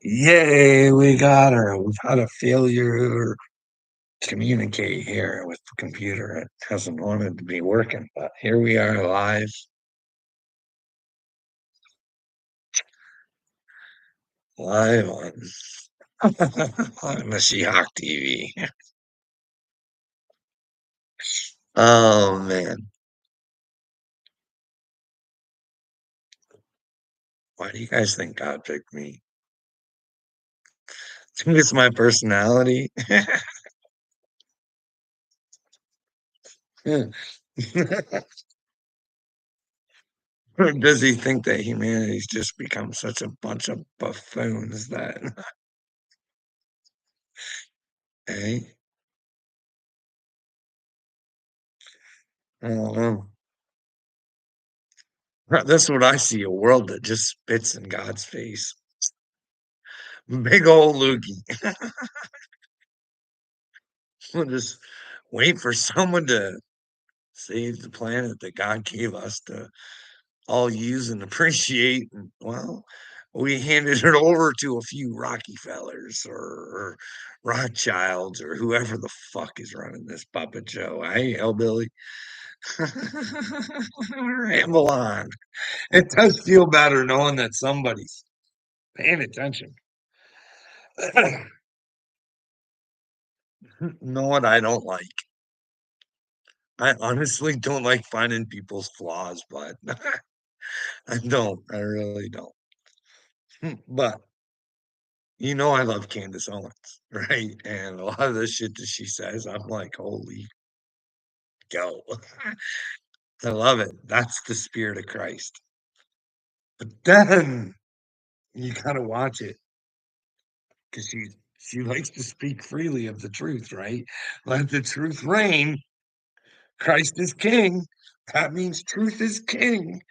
Yay, we got her. We've had a failure to communicate here with the computer. It hasn't wanted to be working, but here we are live, live on the Seahawk TV. Oh man, why do you guys think God picked me? I think it's my personality. Or does he think that humanity's just become such a bunch of buffoons that, hey, I don't know. That's what I see, a world that just spits in God's face. Big old loogie. We'll just wait for someone to save the planet that God gave us to all use and appreciate. And, well, we handed it over to a few Rockefellers or Rothschilds or whoever the fuck is running this puppet show. Hey, hellbilly. Ramble on. It does feel better knowing that somebody's paying attention. Know what I don't like? I honestly don't like finding people's flaws, but I don't. I really don't. But I love Candace Owens, right? And a lot of the shit that she says, I'm like, holy go. I love it. That's the spirit of Christ. But then you gotta watch it because she likes to speak freely of the truth, right? Let the truth reign. Christ is king. That means truth is king.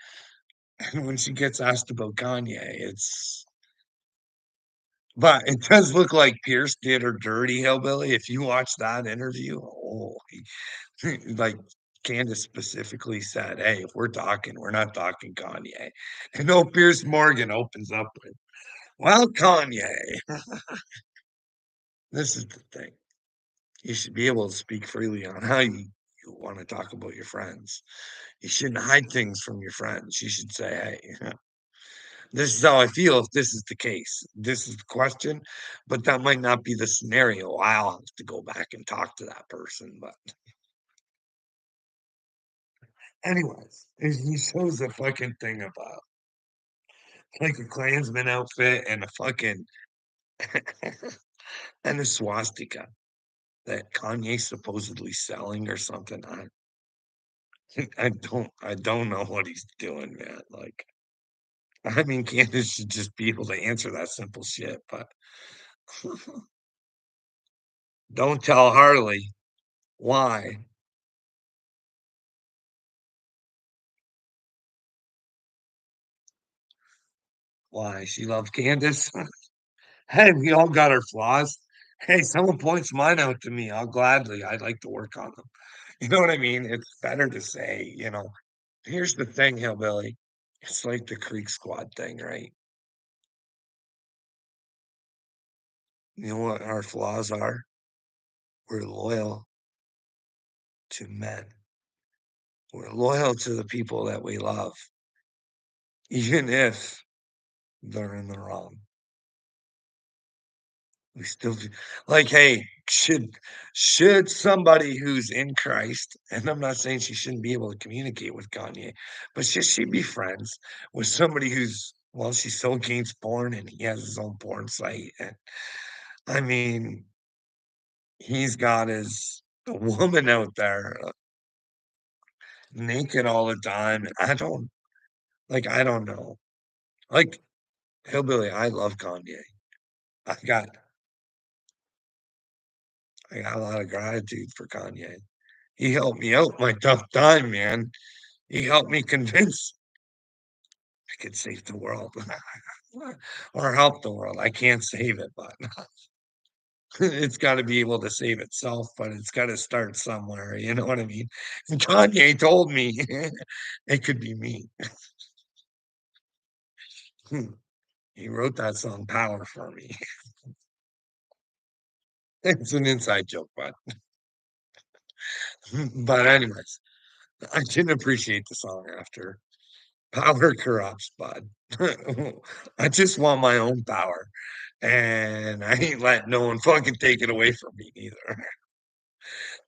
And when she gets asked about Kanye, but it does look like Pierce did her dirty, hillbilly. If you watch that interview, oh, like Candace specifically said, "Hey, if we're talking, we're not talking Kanye." And no, Pierce Morgan opens up with, "Well, Kanye, this is the thing. You should be able to speak freely on how you want to talk about your friends. You shouldn't hide things from your friends. You should say, hey, this is how I feel if this is the case. This is the question, but that might not be the scenario. I'll have to go back and talk to that person. But anyways, he shows a fucking thing about like a Klansman outfit and a fucking and a swastika that Kanye's supposedly selling or something. I don't know what he's doing, man. Like, I mean, Candace should just be able to answer that simple shit, but don't tell Harley why. Why she loves Candace. Hey, we all got our flaws. Hey, someone points mine out to me. I'd like to work on them. You know what I mean? It's better to say. Here's the thing, Hillbilly. It's like the Creek Squad thing, right? You know what our flaws are? We're loyal to men. We're loyal to the people that we love, even if they're in the wrong. We still do. Like, hey, should somebody who's in Christ, and I'm not saying she shouldn't be able to communicate with Kanye, but should she be friends with somebody who's well, she's so against porn and he has his own porn site. And I mean, he's got his a woman out there naked all the time. And I don't know. Like Hillbilly, I love Kanye. I got I got a lot of gratitude for Kanye. He helped me out my tough time, man. He helped me convince I could save the world or help the world. I can't save it, but it's got to be able to save itself, but it's got to start somewhere. You know what I mean? And Kanye told me it could be me. He wrote that song "Power" for me. It's an inside joke, but but anyways, I didn't appreciate the song after. Power corrupts, bud. I just want my own power, and I ain't letting no one fucking take it away from me either.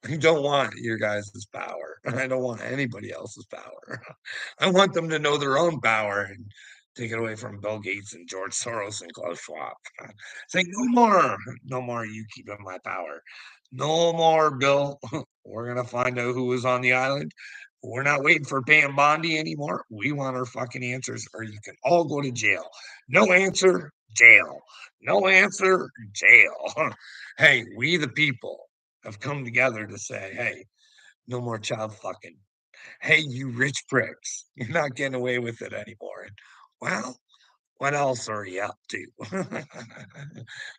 I don't want your guys' power. I don't want anybody else's power. I want them to know their own power and take it away from Bill Gates and George Soros and Klaus Schwab. Say no more, no more. You keeping my power. No more, Bill. We're gonna find out who was on the island. We're not waiting for Pam Bondi anymore. We want our fucking answers, or you can all go to jail. No answer, jail. No answer, jail. Hey, we the people have come together to say, hey, no more child fucking. Hey, you rich pricks, you're not getting away with it anymore. And, well, what else are you up to?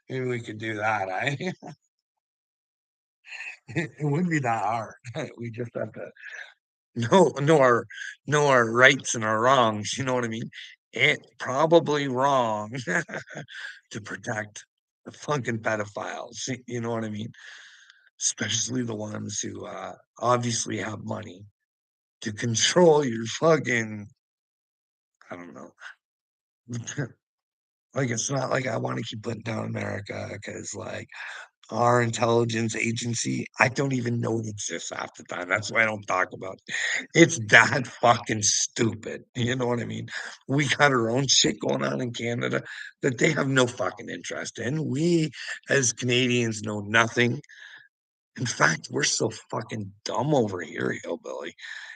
Maybe we could do that, eh? It wouldn't be that hard. We just have to know our rights and our wrongs. You know what I mean? It's probably wrong to protect the fucking pedophiles. You know what I mean? Especially the ones who obviously have money to control your fucking, I don't know. Like, it's not like I want to keep putting down America because, like, our intelligence agency, I don't even know it exists half the time. That's why I don't talk about it. It's that fucking stupid. You know what I mean? We got our own shit going on in Canada that they have no fucking interest in. We, as Canadians, know nothing. In fact, we're so fucking dumb over here, hillbilly.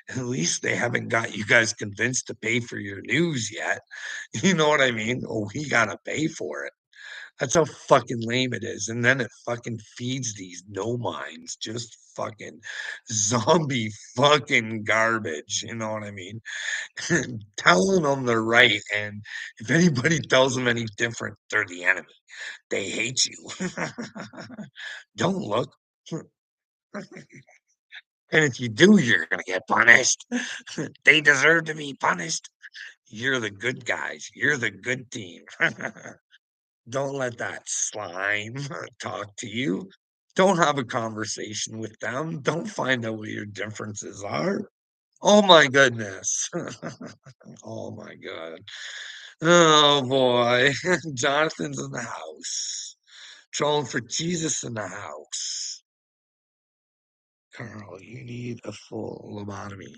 At least they haven't got you guys convinced to pay for your news yet. You know what I mean? Oh, we gotta pay for it. That's how fucking lame it is. And then it fucking feeds these no minds, just fucking zombie fucking garbage. You know what I mean? Telling them they're right. And if anybody tells them any different, they're the enemy. They hate you. Don't look. And if you do, you're gonna get punished. They deserve to be punished. You're the good guys. You're the good team. Don't let that slime talk to you. Don't have a conversation with them. Don't find out what your differences are. Oh my goodness. Oh my god. Oh boy. Jonathan's in the house. Trolling for Jesus in the house. Carl, you need a full lobotomy.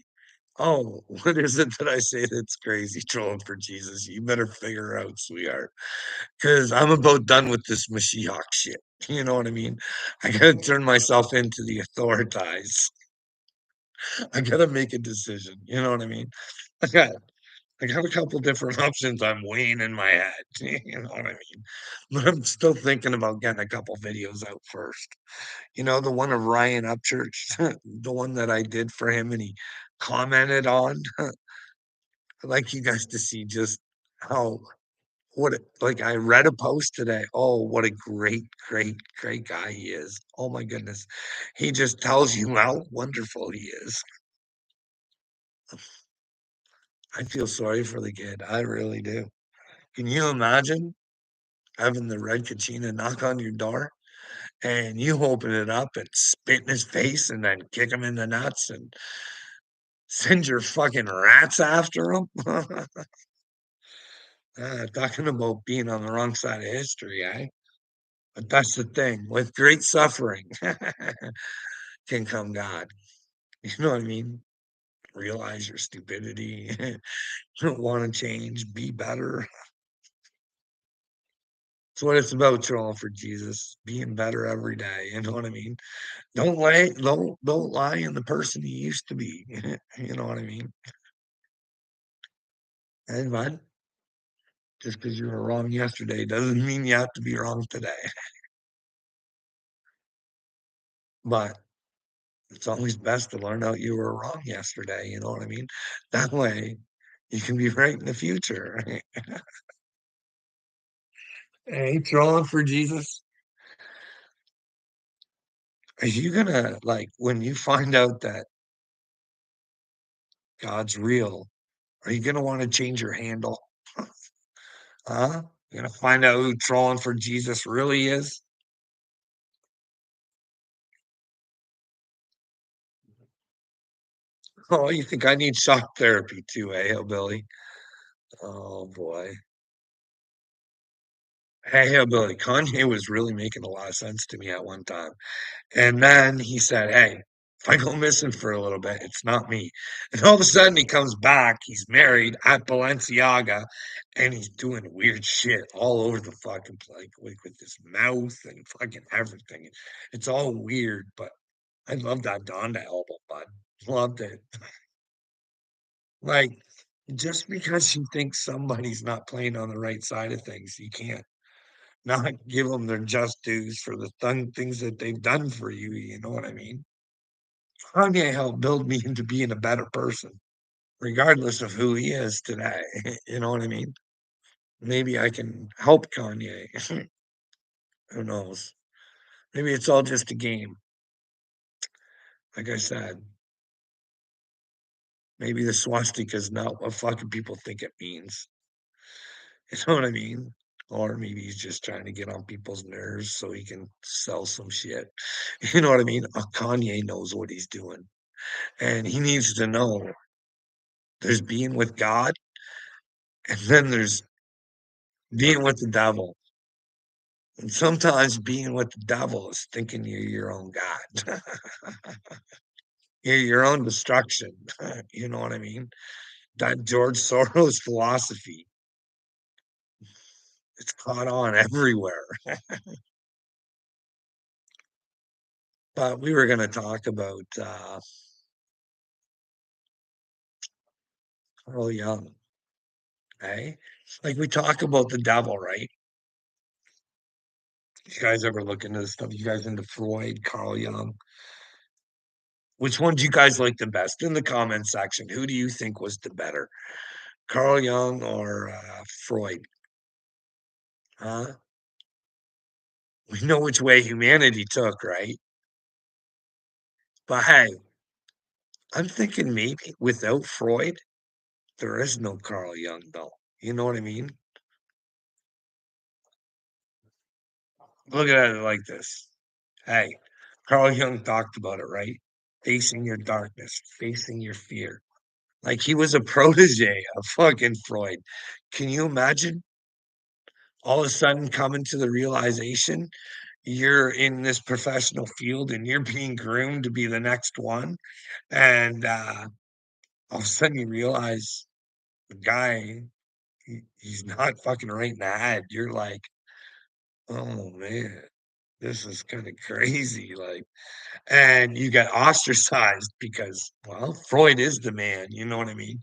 Oh, what is it that I say that's crazy? Trolling for Jesus. You better figure out, sweetheart. Because I'm about done with this Mashiach shit. You know what I mean? I gotta turn myself into the authorities. I gotta make a decision. You know what I mean? I got I got a couple different options I'm weighing in my head. You know what I mean? But I'm still thinking about getting a couple videos out first. You know, the one of Ryan Upchurch, the one that I did for him and he commented on. I'd like you guys to see just how like I read a post today. Oh, what a great, great, great guy he is. Oh my goodness. He just tells you how wonderful he is. I feel sorry for the kid. I really do. Can you imagine having the red Kachina knock on your door and you open it up and spit in his face and then kick him in the nuts and send your fucking rats after him? Talking about being on the wrong side of history, eh? But that's the thing. With great suffering can come God. You know what I mean? Realize your stupidity. Don't want to change. Be better. That's what it's about, trolling for Jesus. Being better every day. You know what I mean? Don't lie in the person you used to be. You know what I mean? And man, just because you were wrong yesterday doesn't mean you have to be wrong today. But it's always best to learn out you were wrong yesterday. You know what I mean? That way you can be right in the future. Hey, trolling for Jesus. Are you gonna like when you find out that God's real, are you gonna want to change your handle? Huh? You gonna find out who trolling for Jesus really is? Oh, you think I need shock therapy too, eh, hillbilly? Oh boy. Hey, hillbilly, Kanye was really making a lot of sense to me at one time. And then he said, "Hey, if I go missing for a little bit, it's not me." And all of a sudden he comes back, he's married at Balenciaga, and he's doing weird shit all over the fucking place, like with his mouth and fucking everything. It's all weird, but I love that Donda album, bud. Loved it. Like, just because you think somebody's not playing on the right side of things, you can't not give them their just dues for the things that they've done for you. You know what I mean? Kanye helped build me into being a better person, regardless of who he is today. You know what I mean? Maybe I can help Kanye. Who knows? Maybe it's all just a game. Like I said, maybe the swastika is not what fucking people think it means. You know what I mean? Or maybe he's just trying to get on people's nerves so he can sell some shit. You know what I mean? Kanye knows what he's doing. And he needs to know there's being with God, and then there's being with the devil. And sometimes being with the devil is thinking you're your own God. You're your own destruction. You know what I mean? That George Soros philosophy, it's caught on everywhere. But we were going to talk about Carl Jung, eh? Like we talk about the devil, right? You guys ever look into this stuff? You guys into Freud, Carl Jung? Which one do you guys like the best? In the comment section, who do you think was the better, Carl Jung or Freud? Huh? We know which way humanity took, right? But hey, I'm thinking maybe without Freud, there is no Carl Jung, though. You know what I mean? Look at it like this. Hey, Carl Jung talked about it, right? Facing your darkness, facing your fear. Like he was a protege of fucking Freud. Can you imagine all of a sudden coming to the realization you're in this professional field and you're being groomed to be the next one? And all of a sudden you realize the guy, he's not fucking right in the head. You're like, oh man, this is kind of crazy. Like, and you get ostracized because, well, Freud is the man. You know what I mean?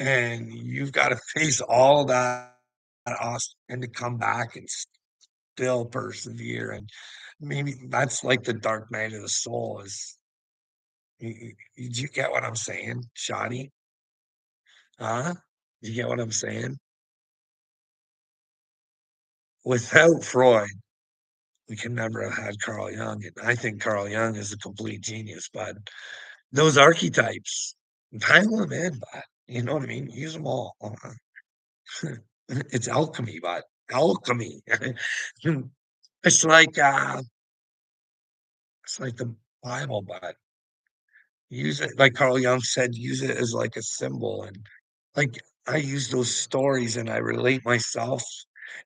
And you've got to face all that and to come back and still persevere. And maybe that's like the dark night of the soul. Is you get what I'm saying, Shoddy? Huh? You get what I'm saying? Without Freud, we could never have had Carl Jung. And I think Carl Jung is a complete genius, but those archetypes, pile them in, but you know what I mean? Use them all. It's alchemy, but alchemy. It's like it's like the Bible, but use it like Carl Jung said, use it as like a symbol. And like I use those stories and I relate myself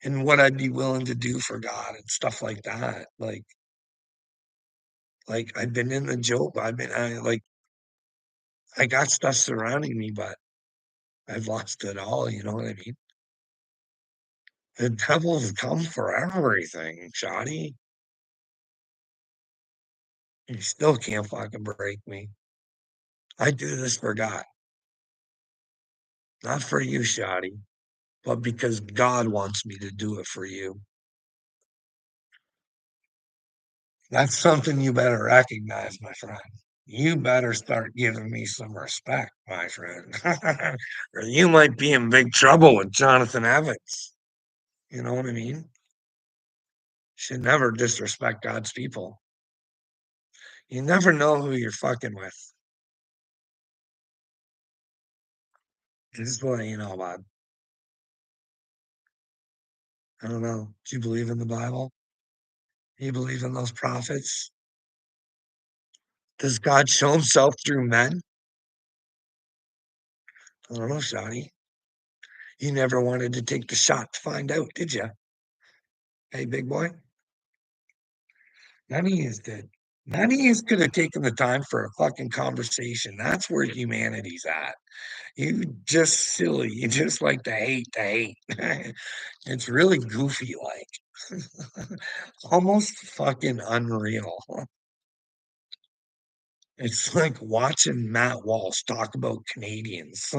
and what I'd be willing to do for God and stuff like that. Like I've been in the joke. I got stuff surrounding me, but I've lost it all. You know what I mean? The devil's come for everything, Johnny. You still can't fucking break me. I do this for God, not for you, Shoddy, but because God wants me to do it for you. That's something you better recognize, my friend. You better start giving me some respect, my friend, or you might be in big trouble with Jonathan Evans. You know what I mean? Should never disrespect God's people. You never know who you're fucking with. This is what you know about. I don't know. Do you believe in the Bible? You believe in those prophets? Does God show himself through men? I don't know, Shotty. You never wanted to take the shot to find out, did you? Hey, big boy. None of yous did. None of yous could have taken the time for a fucking conversation. That's where humanity's at. You just silly. You just like to hate to hate. It's really goofy, like almost fucking unreal. It's like watching Matt Walsh talk about Canadians.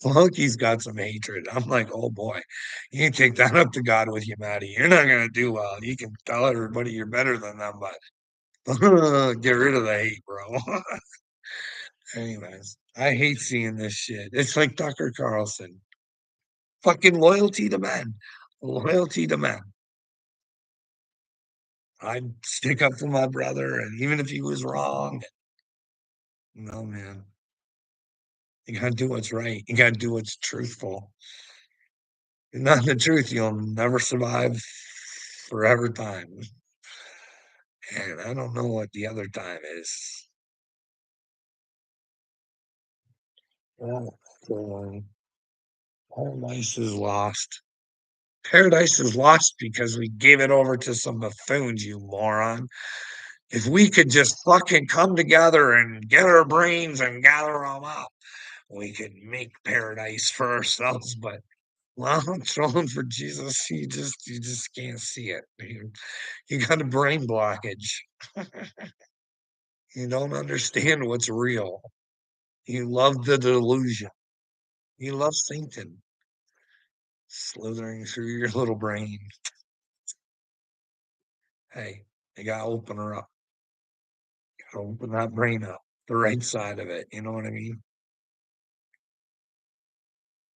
Look, he's got some hatred. I'm like, oh boy, you can take that up to God with you, Matty. You're not gonna do well. You can tell everybody you're better than them, but get rid of the hate, bro. Anyways, I hate seeing this shit. It's like Tucker Carlson. Fucking loyalty to men. Loyalty to men. I'd stick up for my brother, and even if he was wrong, no man. You gotta do what's right. You gotta do what's truthful. You're not the truth, you'll never survive forever time. And I don't know what the other time is. Oh, so, paradise is lost. Paradise is lost because we gave it over to some buffoons, you moron. If we could just fucking come together and get our brains and gather them up, we could make paradise for ourselves. But well, I'm trolling for Jesus. You just can't see it. You got a brain blockage. You don't understand what's real. You love the delusion. You love Satan slithering through your little brain. Hey, you gotta open her up. You gotta open that brain up, the right side of it. You know what I mean?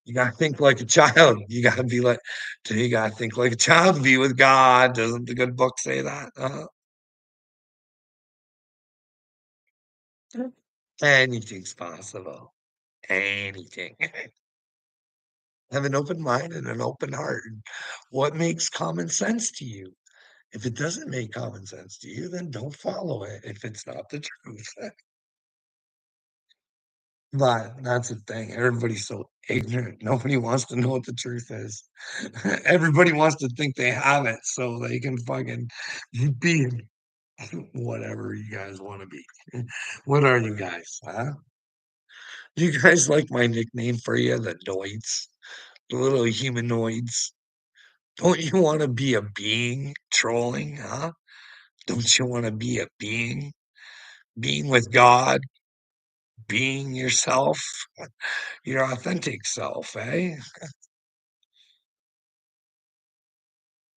You gotta think like a child. You gotta think like a child, be with God. Doesn't the good book say that? Anything's possible. Anything. Have an open mind and an open heart. What makes common sense to you? If it doesn't make common sense to you, then don't follow it if it's not the truth. But that's the thing. Everybody's so ignorant. Nobody wants to know what the truth is. Everybody wants to think they have it so they can fucking be whatever you guys want to be. What are you guys? Huh? Do you guys like my nickname for you, the Noids? The little humanoids? Don't you want to be a being trolling, huh? Don't you want to be a being? Being with God, being yourself, your authentic self, eh?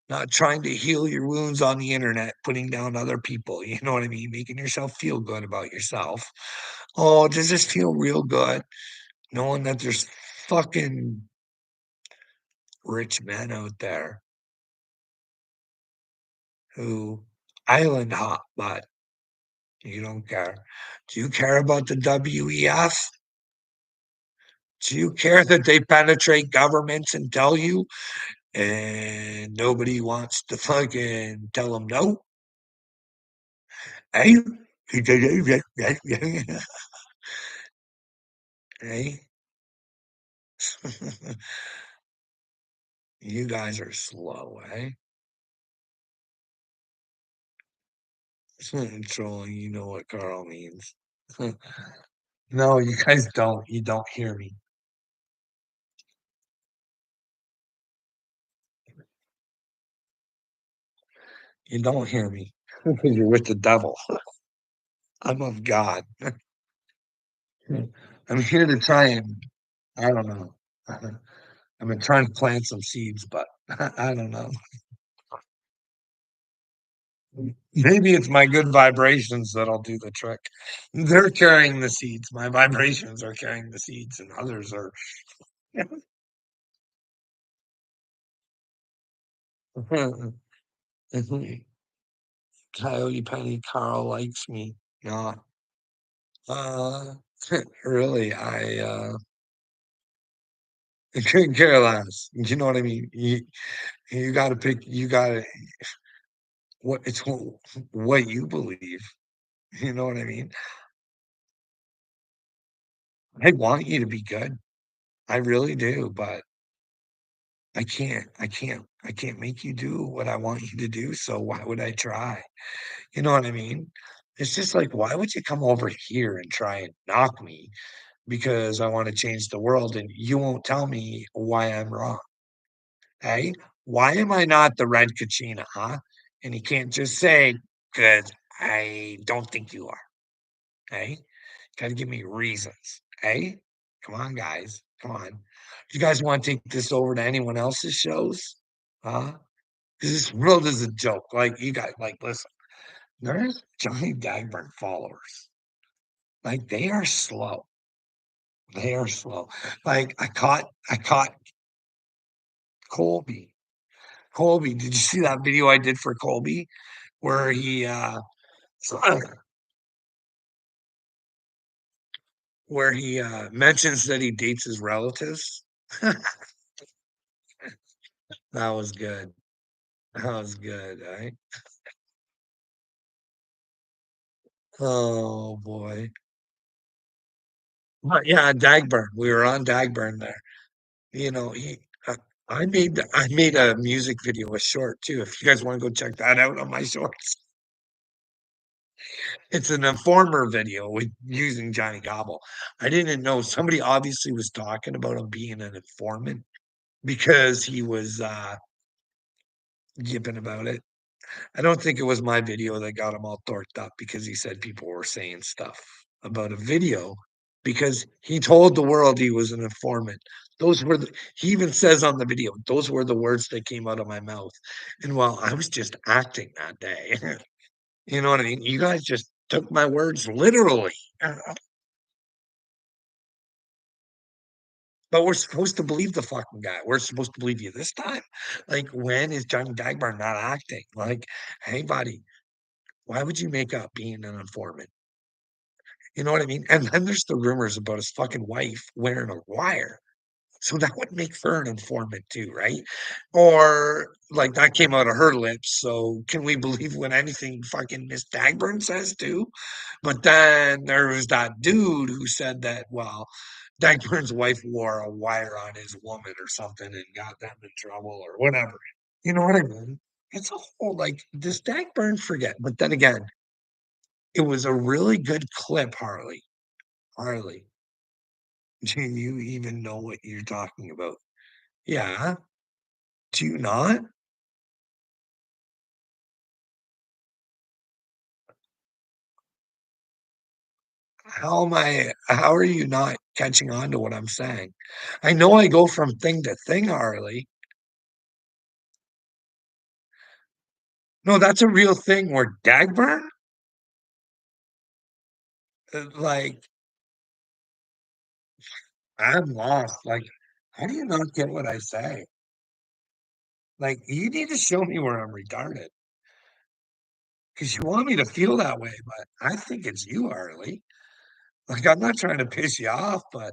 Not trying to heal your wounds on the internet, putting down other people, you know what I mean? Making yourself feel good about yourself. Oh, does this feel real good? Knowing that there's fucking rich men out there who island hop, but you don't care. Do you care about the WEF? Do you care that they penetrate governments and tell you, and nobody wants to fucking tell them no? Hey, hey, you guys are slow, eh? Trolling, you know what Carl means. No, you guys don't. You don't hear me. You don't hear me because you're with the devil. I'm of God. I'm here to try and, I don't know. I've been trying to plant some seeds, but I don't know. Maybe it's my good vibrations that'll do the trick. They're carrying the seeds. My vibrations are carrying the seeds, and others are. Coyote Penny Carl likes me. Yeah. Uh, really, couldn't care less. You know what I mean? You gotta pick you gotta what it's what you believe. You know what I mean? I want you to be good. I really do, but I can't make you do what I want you to do, so why would I try? You know what I mean? It's just like, why would you come over here and try and knock me because I wanna change the world and you won't tell me why I'm wrong, hey? Why am I not the red Kachina, huh? And you can't just say, "'Cause I don't think you are," hey? Gotta give me reasons, hey? Come on, guys, come on. You guys wanna take this over to anyone else's shows? Huh? 'Cause this world is a joke, like, you guys like, listen, there's Johnny Dagburn followers, like, they are slow, they are slow. Like, I caught Colby. Colby, did you see that video I did for Colby where he mentions that he dates his relatives? That was good. That was good, right? Oh, boy. But, yeah, Dagburn, we were on Dagburn there. You know, I made a music video, a short too, if you guys wanna go check that out on my shorts. It's an Informer video with using Johnny Gobble. I didn't know somebody obviously was talking about him being an informant because he was, yipping about it. I don't think it was my video that got him all torqued up because he said people were saying stuff about a video because he told the world he was an informant. Those were he even says on the video, those were the words that came out of my mouth. And while I was just acting that day, you know what I mean? You guys just took my words literally. But we're supposed to believe the fucking guy. We're supposed to believe you this time. Like, when is Johnny Dagmar not acting? Like, hey, buddy, why would you make up being an informant? You know what I mean? And then there's the rumors about his fucking wife wearing a wire. So that would make her an informant too, right? Or like that came out of her lips. So can we believe when anything fucking Miss Dagburn says too? But then there was that dude who said that, well, Dagburn's wife wore a wire on his woman or something and got them in trouble or whatever. You know what I mean? It's a whole like, does Dagburn forget? But then again, it was a really good clip, Harley. Harley, do you even know what you're talking about? Yeah. Do you not? How are you not catching on to what I'm saying? I know I go from thing to thing, Harley. No, that's a real thing where Dagburn? Like, I'm lost. Like, how do you not get what I say? Like, you need to show me where I'm retarded because you want me to feel that way, but I think it's you, Harley. Like, I'm not trying to piss you off, but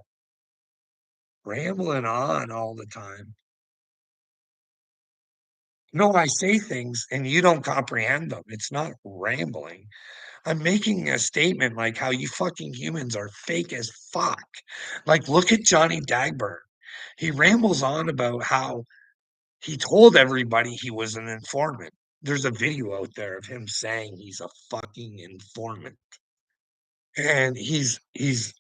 rambling on all the time. No, I say things and you don't comprehend them. It's not rambling. I'm making a statement like how you fucking humans are fake as fuck. Like, look at Johnny Dagburn. He rambles on about how he told everybody he was an informant. There's a video out there of him saying he's a fucking informant. And he's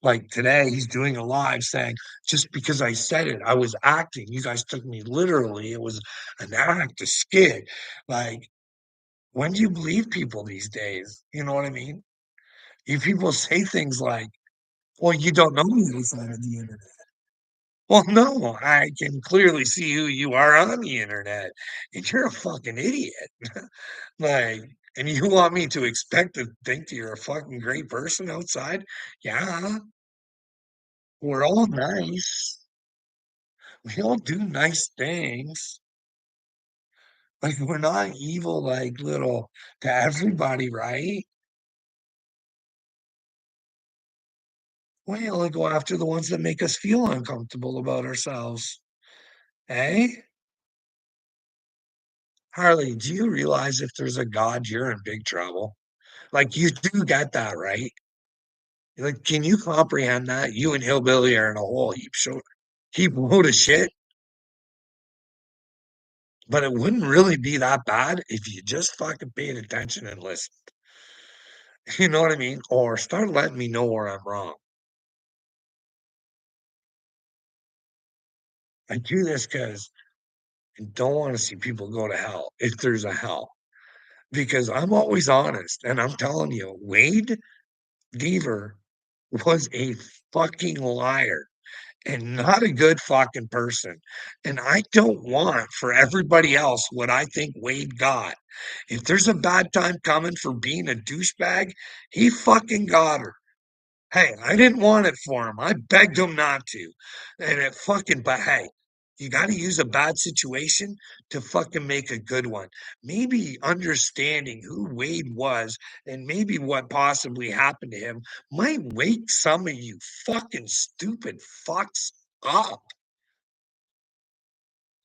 like today he's doing a live saying, just because I said it, I was acting. You guys took me literally. It was an act, a skit. Like, when do you believe people these days? You know what I mean? You people say things like, "Well, you don't know me outside of the internet." Well, no, I can clearly see who you are on the internet, and you're a fucking idiot. Like, and you want me to expect to think that you're a fucking great person outside? Yeah, we're all nice. We all do nice things. Like, we're not evil, like, little to everybody, right? We only go after the ones that make us feel uncomfortable about ourselves. Eh? Harley, do you realize if there's a God, you're in big trouble? Like, you do get that, right? Like, can you comprehend that? You and Hillbilly are in a whole heap load of shit, but it wouldn't really be that bad if you just fucking paid attention and listened. You know what I mean? Or start letting me know where I'm wrong. I do this because I don't want to see people go to hell if there's a hell. Because I'm always honest, and I'm telling you, Wade Deaver was a fucking liar and not a good fucking person. And I don't want for everybody else what I think Wade got. If there's a bad time coming for being a douchebag, he fucking got her. Hey, I didn't want it for him. I begged him not to. And it fucking, but hey, you got to use a bad situation to fucking make a good one. Maybe understanding who Wade was and maybe what possibly happened to him might wake some of you fucking stupid fucks up.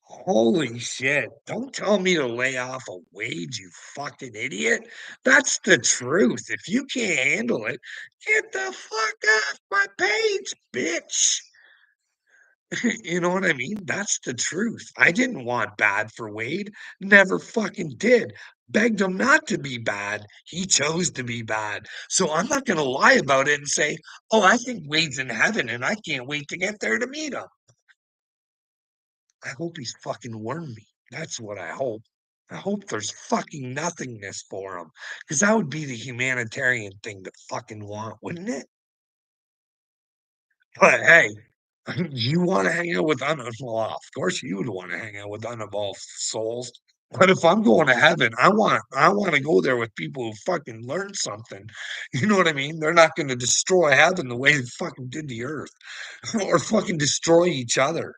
Holy shit. Don't tell me to lay off a wage, you fucking idiot. That's the truth. If you can't handle it, get the fuck off my page, bitch. You know what I mean? That's the truth. I didn't want bad for Wade. Never fucking did. Begged him not to be bad. He chose to be bad. So I'm not going to lie about it and say, oh, I think Wade's in heaven and I can't wait to get there to meet him. I hope he's fucking warned me. That's what I hope. I hope there's fucking nothingness for him, because that would be the humanitarian thing to fucking want, wouldn't it? But hey, you want to hang out with well, of course you would want to hang out with uninvolved souls. But if I'm going to heaven, I want to go there with people who fucking learned something. You know what I mean? They're not going to destroy heaven the way they fucking did the earth, or fucking destroy each other.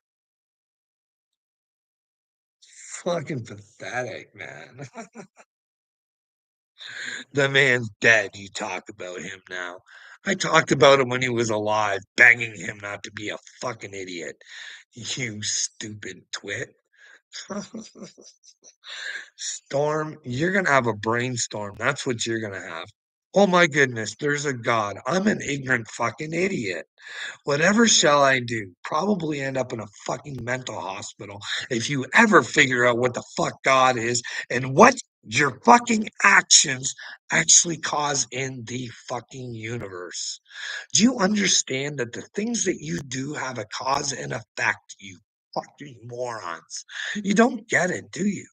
Fucking pathetic, man. The man's dead. You talk about him now. I talked about him when he was alive, begging him not to be a fucking idiot. You stupid twit. Storm, you're gonna have a brainstorm. That's what you're gonna have. Oh my goodness, there's a God. I'm an ignorant fucking idiot. Whatever shall I do? Probably end up in a fucking mental hospital if you ever figure out what the fuck God is and what your fucking actions actually cause in the fucking universe. Do you understand that the things that you do have a cause and effect, you fucking morons? You don't get it, do you?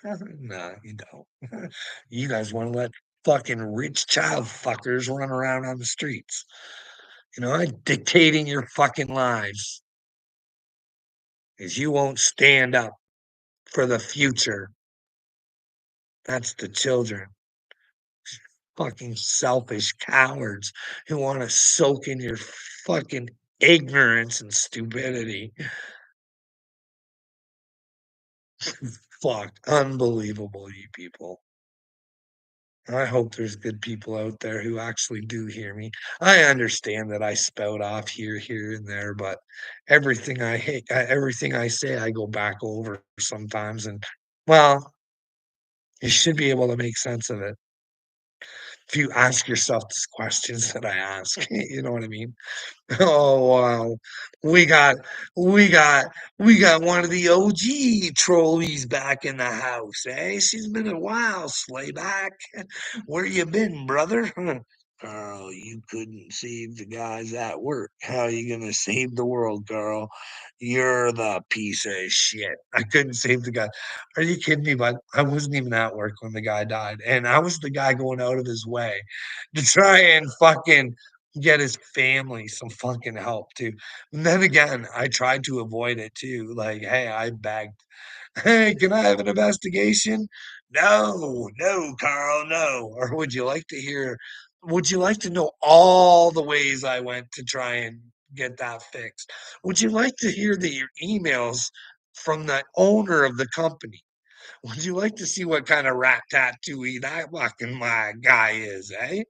No, you don't. You guys want to let fucking rich child fuckers run around on the streets. Dictating your fucking lives is you won't stand up for the future. That's the children. Fucking selfish cowards who want to soak in your fucking ignorance and stupidity. Fuck. Unbelievable, you people. I hope there's good people out there who actually do hear me. I understand that I spout off here, and there, but everything I say, I go back over sometimes, and well, you should be able to make sense of it if you ask yourself these questions that I ask. You know what I mean? Oh wow. We got we got we got one of the OG trolleys back in the house, eh? She's been a while, Slayback. Where you been, brother? Carl, you couldn't save the guys at work. How are you gonna save the world, Carl? You're the piece of shit. I couldn't save the guy. Are you kidding me? But I wasn't even at work when the guy died. And I was the guy going out of his way to try and fucking get his family some fucking help too. And then again, I tried to avoid it too. Like, hey, I begged, hey, can I have an investigation? No, no, Carl, no. Or would you like to know all the ways I went to try and get that fixed? Would you like to hear the emails from the owner of the company? Would you like to see what kind of rat tattooey that fucking my guy is, eh?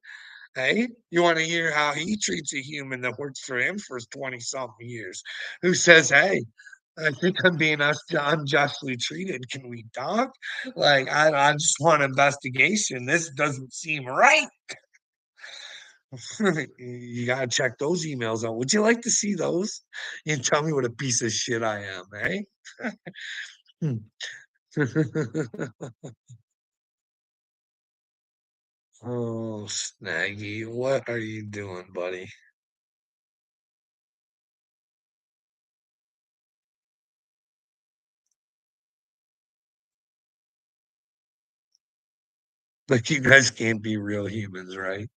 Hey, you want to hear how he treats a human that works for him for 20 something years, who says, "Hey, I think I'm being unjustly treated. Can we talk? Like, I just want investigation. This doesn't seem right." You gotta check those emails out. Would you like to see those? And tell me what a piece of shit I am, eh? Hmm. Oh, Snaggy, what are you doing, buddy? Like, you guys can't be real humans, right?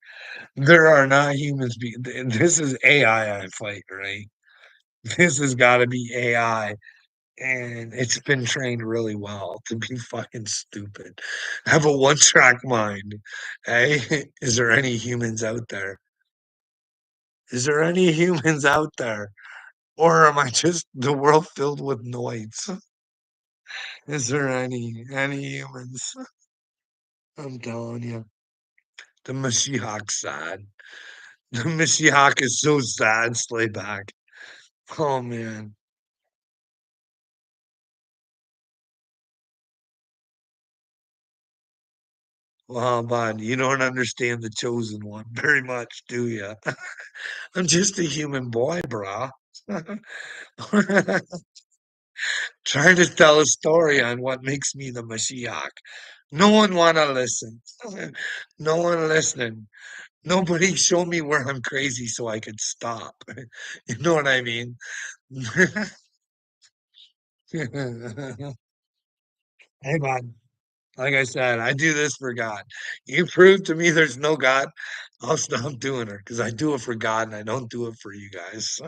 There are not humans this is AI I fight, right? This has gotta be AI, and it's been trained really well to be fucking stupid. Have a one-track mind. Hey, is there any humans out there? Is there any humans out there? Or am I just the world filled with noise? Is there any humans? I'm telling you, the Mashiach's sad. The Mashiach is so sad, Slayback. Oh man. Well, man, you don't understand the chosen one very much, do you? I'm just a human boy, bro. Trying to tell a story on what makes me the Mashiach. No one wanna listen. No one listening. Nobody show me where I'm crazy so I could stop. You know what I mean? Hey, man. Like I said, I do this for God. You prove to me there's no God, I'll stop doing it because I do it for God and I don't do it for you guys.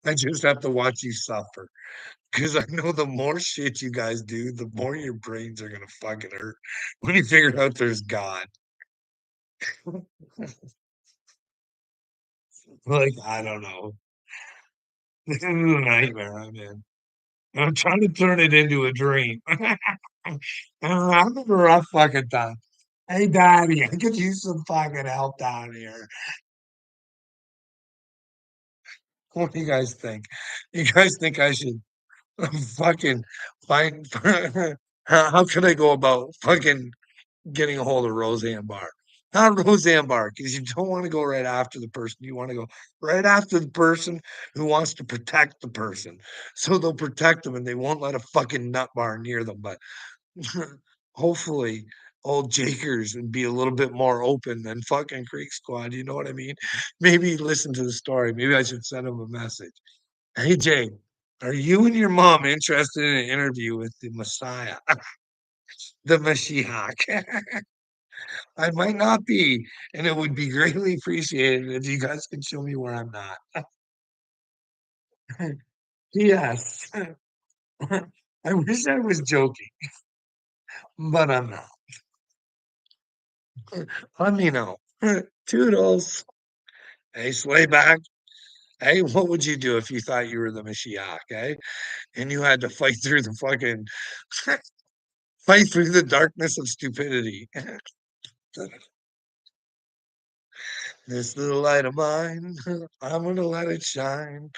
I just have to watch you suffer because I know the more shit you guys do, the more your brains are gonna fucking hurt when you figure out there's God. Like, I don't know. This is a nightmare I'm in. I'm trying to turn it into a dream. I'm having a rough fucking time. Hey, Daddy, I could use some fucking help down here. What do you guys think? You guys think I should fucking find how can I go about fucking getting a hold of Roseanne Barr? Not Roseanne Barr, because you don't want to go right after the person. You want to go right after the person who wants to protect the person. So they'll protect them and they won't let a fucking nut bar near them. But hopefully old Jakers would be a little bit more open than fucking Creek Squad. You know what I mean? Maybe listen to the story. Maybe I should send him a message. Hey, Jay, are you and your mom interested in an interview with the Messiah, the Mashiach? I might not be, and it would be greatly appreciated if you guys could show me where I'm not. Yes. I wish I was joking, but I'm not. Let me know. Toodles. Hey, Slayback. Hey, what would you do if you thought you were the Mashiach, eh? And you had to fight through the fucking fight through the darkness of stupidity. This little light of mine, I'm gonna let it shine.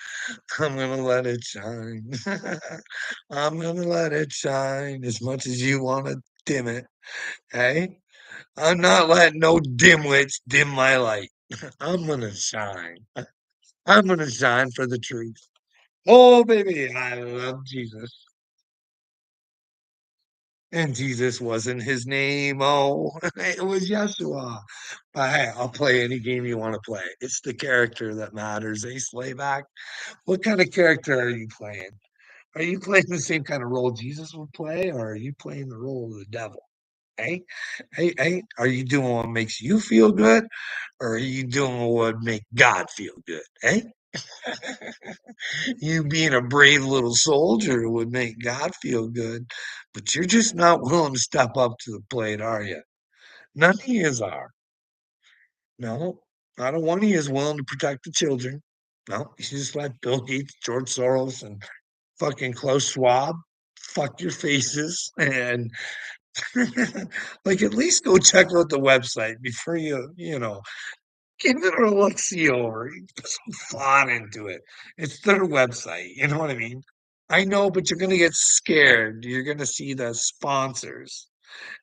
I'm gonna let it shine. I'm gonna let it shine as much as you wanna dim it. Hey, I'm not letting no dimwits dim my light. I'm gonna shine. I'm gonna shine for the truth. Oh, baby, I love Jesus. And Jesus wasn't his name. Oh, it was Yeshua. But hey, I'll play any game you want to play. It's the character that matters. Eh, Slayback? What kind of character are you playing? Are you playing the same kind of role Jesus would play, or are you playing the role of the devil? Hey, hey, are you doing what makes you feel good, or are you doing what would make God feel good? Hey, you being a brave little soldier would make God feel good, but you're just not willing to step up to the plate, are you? None of yous are. No, not a one of you is willing to protect the children. No, you just let Bill Gates, George Soros, and fucking Klaus Schwab fuck your faces and Like, at least go check out the website before give it a look-see over. You put some thought into it. It's their website, you know what I mean? I know, but you're gonna get scared. You're gonna see the sponsors,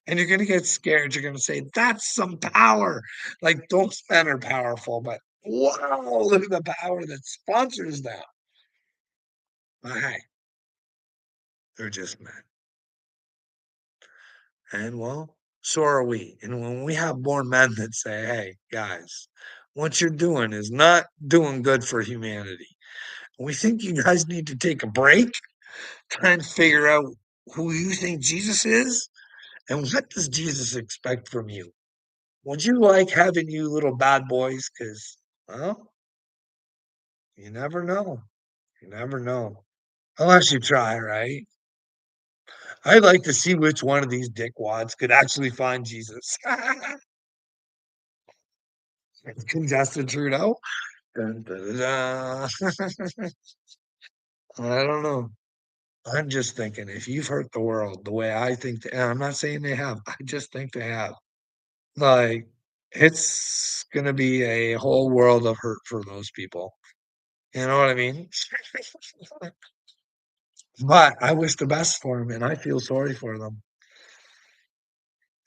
and you're gonna get scared. You're gonna say, "That's some power." Like, those men are powerful, but wow, look at the power that sponsors them. But hey, they're just men. And well, so are we. And when we have more men that say, hey, guys, what you're doing is not doing good for humanity. We think you guys need to take a break, try and figure out who you think Jesus is, and what does Jesus expect from you? Would you like having you little bad boys? Because, well, you never know. You never know. Unless you try, right? I'd like to see which one of these dickwads could actually find Jesus. Congested Trudeau? Dun, dun, dun, dun. I don't know. I'm just thinking if you've hurt the world the way I think, and I'm not saying they have, I just think they have. Like, it's gonna be a whole world of hurt for those people. You know what I mean? But I wish the best for them, and I feel sorry for them.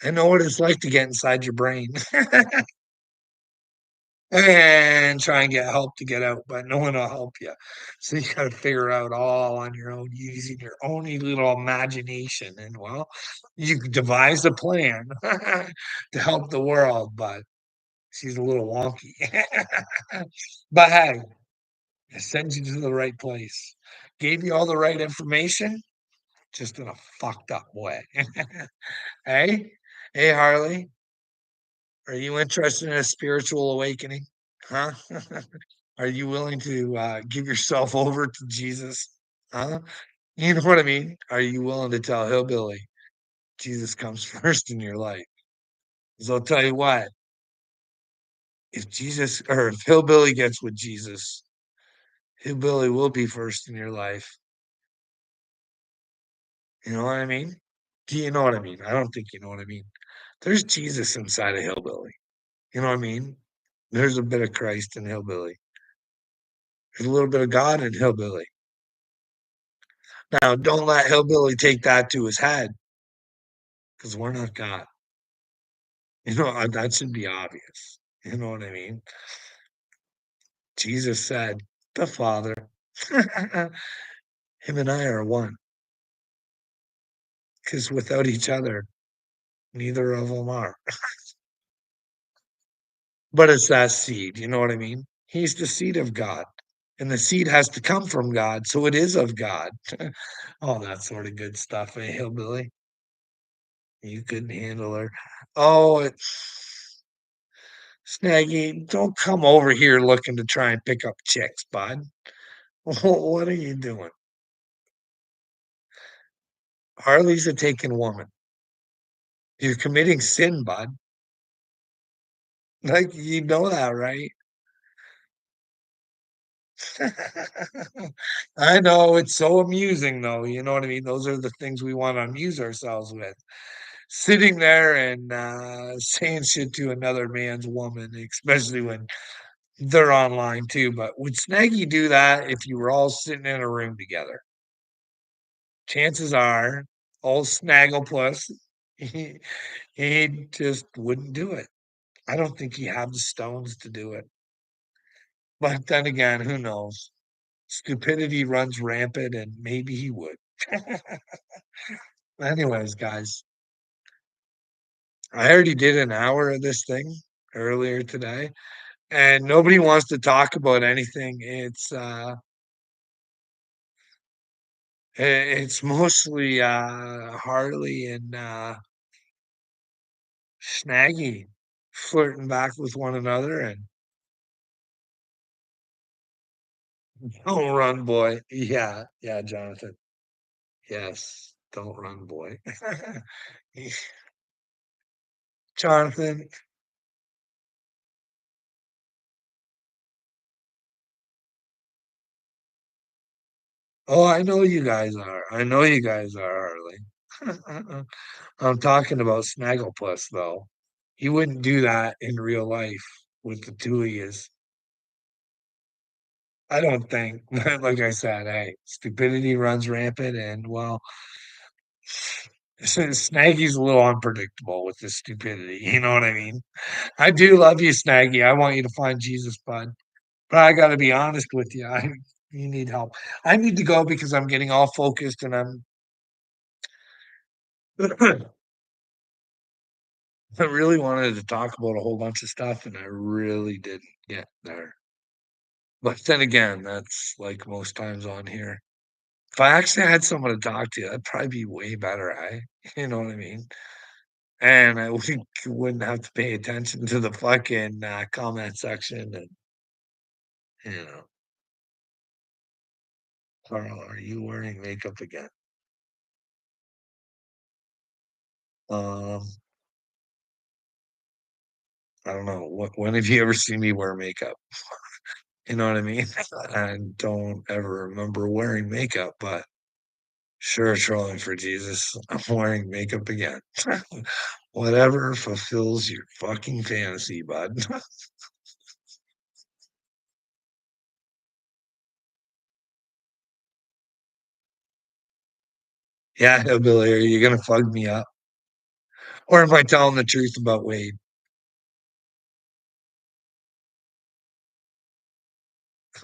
I know what it's like to get inside your brain and try and get help to get out, but no one will help you. So you got to figure out all on your own using your own little imagination. And well, you devise a plan to help the world, but she's a little wonky. But hey, it sends you to the right place. Gave you all the right information, just in a fucked up way. Hey, hey, Harley, are you interested in a spiritual awakening? Huh? Are you willing to give yourself over to Jesus? Huh? You know what I mean? Are you willing to tell Hillbilly Jesus comes first in your life? Because I'll tell you what, if Jesus or if Hillbilly gets with Jesus, Hillbilly will be first in your life. You know what I mean? Do you know what I mean? I don't think you know what I mean. There's Jesus inside of Hillbilly. You know what I mean? There's a bit of Christ in Hillbilly. There's a little bit of God in Hillbilly. Now, don't let Hillbilly take that to his head because we're not God. That should be obvious. You know what I mean? Jesus said, the Father, him and I are one because without each other, neither of them are. But it's that seed. You know what I mean? He's the seed of God. And the seed has to come from God. So it is of God. All that sort of good stuff, Hillbilly? You couldn't handle her. Oh, Snaggy, don't come over here looking to try and pick up chicks, bud. What are you doing? Harley's a taken woman. You're committing sin, bud. Like, you know that, right? I know it's so amusing, though. You know what I mean? Those are the things we want to amuse ourselves with. Sitting there and saying shit to another man's woman, especially when they're online too. But would Snaggy do that if you were all sitting in a room together? Chances are, old Snagglepuss, he, he just wouldn't do it. I don't think he had the stones to do it. But then again, who knows? Stupidity runs rampant, and maybe he would. Anyways, guys, I already did an hour of this thing earlier today, and nobody wants to talk about anything. It's mostly Harley and Snaggy flirting back with one another, and don't run, boy. Yeah, yeah, Jonathan. Yes, don't run, boy. Jonathan, oh, I know you guys are. I know you guys are, Harley. I'm talking about Snagglepuss, though. He wouldn't do that in real life with the 2 of yous. I don't think. Like I said, hey, stupidity runs rampant, and, well, Snaggy's a little unpredictable with his stupidity, you know what I mean? I do love you, Snaggy. I want you to find Jesus, bud. But I gotta be honest with you, you need help. I need to go because I'm getting all focused and I really wanted to talk about a whole bunch of stuff, and I really didn't get there. But then again, that's like most times on here. If I actually had someone to talk to, that'd probably be way better, You know what I mean? And I wouldn't have to pay attention to the fucking, comment section and, you know, "Carl, are you wearing makeup again?" Um, I don't know. When have you ever seen me wear makeup? You know what I mean? I don't ever remember wearing makeup, but sure, trolling for Jesus. I'm wearing makeup again. Whatever fulfills your fucking fantasy, bud. Yeah, hillbilly, are you gonna fuck me up? Or am I telling the truth about Wade?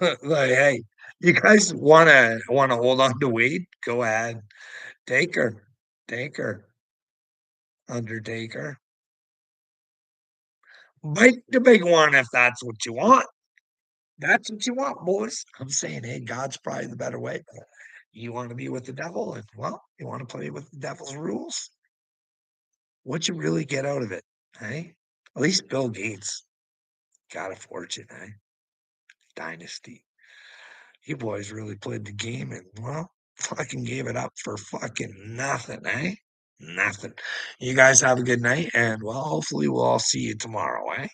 Like, hey, you guys wanna hold on to Wade? Go ahead. Take her. Take her, Undertaker. Bite the big one if that's what you want. That's what you want, boys. I'm saying, hey, God's probably the better way. You want to be with the devil, and well, you want to play with the devil's rules. What you really get out of it, hey? At least Bill Gates got a fortune, eh? Dynasty. You boys really played the game and, well, fucking gave it up for fucking nothing, eh? Nothing. You guys have a good night, and, well, hopefully we'll all see you tomorrow, eh?